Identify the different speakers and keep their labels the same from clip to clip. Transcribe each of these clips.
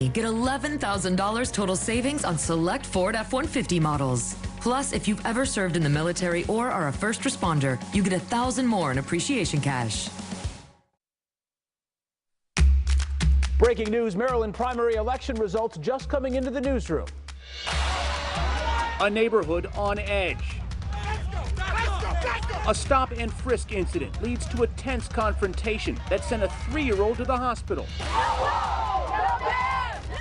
Speaker 1: Get $11,000 total savings on select Ford F-150 models. Plus, if you've ever served in the military or are a first responder, you get $1,000 more in appreciation cash.
Speaker 2: Breaking news, Maryland primary election results just coming into the newsroom. A neighborhood on edge. A stop and frisk incident leads to a tense confrontation that sent a 3-year-old to the hospital.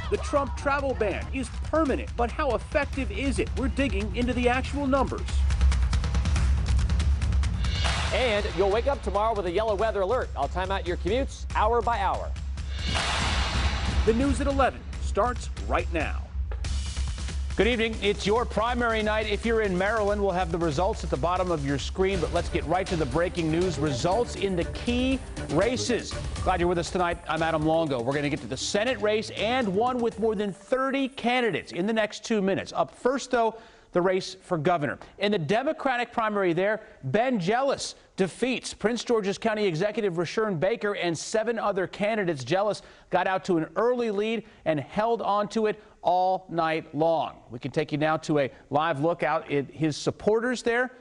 Speaker 2: The Trump travel ban is permanent, but how effective is it? We're digging into the actual numbers.
Speaker 3: And you'll wake up tomorrow with a yellow weather alert. I'll time out your commutes hour by hour.
Speaker 2: The news at 11 starts right now. Good evening. It's your primary night. If you're in Maryland, we'll have the results at the bottom of your screen, but let's get right to the breaking news. Results in the key races. Glad you're with us tonight. I'm Adam Longo. We're going to get to the Senate race and one with more than 30 candidates in the next 2 minutes. Up first, though, the race for governor. In the Democratic primary there, Wjla defeats Prince George's County Executive Rashern Baker and 7 other candidates. Wjla got out to an early lead and held on to it all night long. We can take you now to a live look out at his supporters there.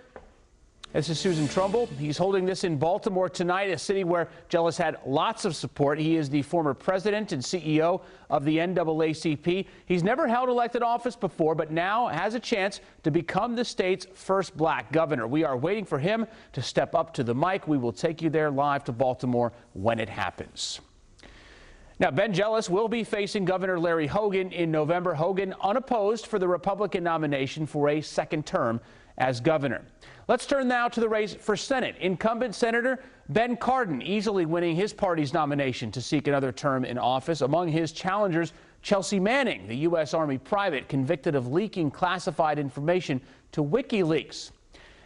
Speaker 2: This is Susan Trumbull. He's holding this in Baltimore tonight, a city where Wjla's had lots of support. He is the former president and CEO of the NAACP. He's never held elected office before, but now has a chance to become the state's first black governor. We are waiting for him to step up to the mic. We will take you there live to Baltimore when it happens. Now, Wjla will be facing Governor Larry Hogan in November. Hogan unopposed for the Republican nomination for a second term as governor. Let's turn now to the race for Senate. Incumbent Senator Ben Cardin easily winning his party's nomination to seek another term in office. Among his challengers, Chelsea Manning, the U.S. Army private convicted of leaking classified information to WikiLeaks.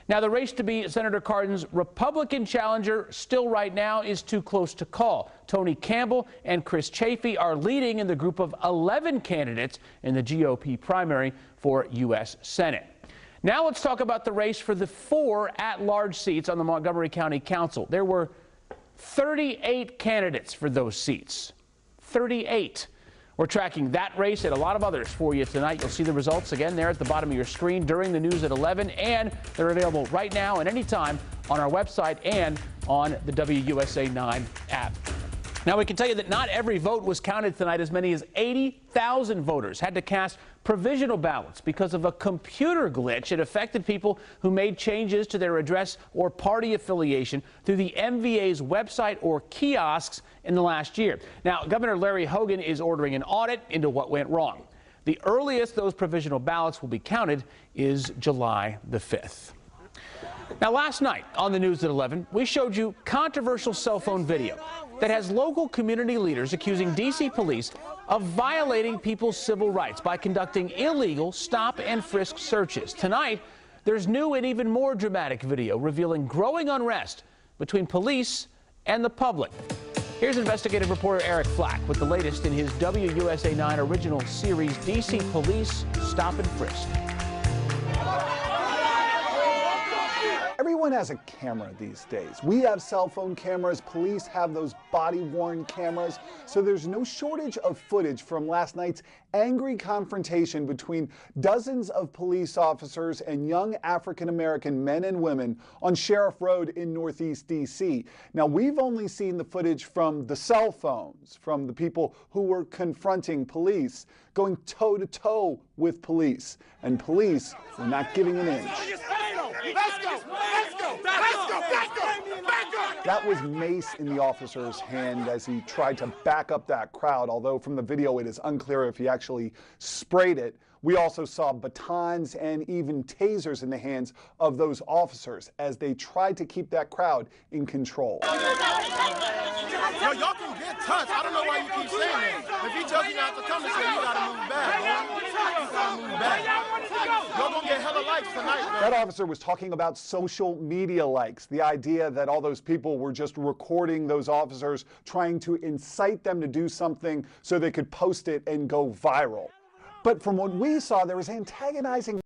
Speaker 2: Now, the race to be Senator Cardin's Republican challenger still right now is too close to call. Tony Campbell and Chris Chafee are leading in the group of 11 candidates in the GOP primary for U.S. Senate. Now let's talk about the race for the 4 at-large seats on the Montgomery County Council. There were 38 candidates for those seats. 38. We're tracking that race and a lot of others for you tonight. You'll see the results again there at the bottom of your screen during the news at 11, and they're available right now and anytime on our website and on the WUSA 9 app. Now, we can tell you that not every vote was counted tonight. As many as 80,000 voters had to cast provisional ballots because of a computer glitch. It affected people who made changes to their address or party affiliation through the MVA's website or kiosks in the last year. Now, Governor Larry Hogan is ordering an audit into what went wrong. The earliest those provisional ballots will be counted is July the 5th. Now, last night on the news at 11, we showed you controversial cell phone video that has local community leaders accusing D.C. police of violating people's civil rights by conducting illegal stop and frisk searches. Tonight, there's new and even more dramatic video revealing growing unrest between police and the public. Here's investigative reporter Eric Flack with the latest in his WUSA 9 original series, D.C. Police Stop and Frisk.
Speaker 4: Everyone has a camera these days. We have cell phone cameras, police have those body-worn cameras, so there's no shortage of footage from last night's angry confrontation between dozens of police officers and young African-American men and women on Sheriff Road in Northeast D.C. Now, we've only seen the footage from the cell phones, from the people who were confronting police, going toe-to-toe with police, and police were not giving an inch.
Speaker 5: Let's go! Let's go! Let's go! Back up! Back up!
Speaker 4: That was mace in the officer's hand as he tried to back up that crowd, although from the video it is unclear if he actually sprayed it. We also saw batons and even tasers in the hands of those officers as they tried to keep that crowd in control.
Speaker 5: Yo, y'all can get touched. I don't know why you keep saying that. If he tells you not to come this way, you gotta move back, man. You gotta move back. Y'all gonna get hella likes tonight, man.
Speaker 4: That officer was talking about social media likes, the idea that all those people were just recording those officers, trying to incite them to do something so they could post it and go viral. But from what we saw, there was antagonizing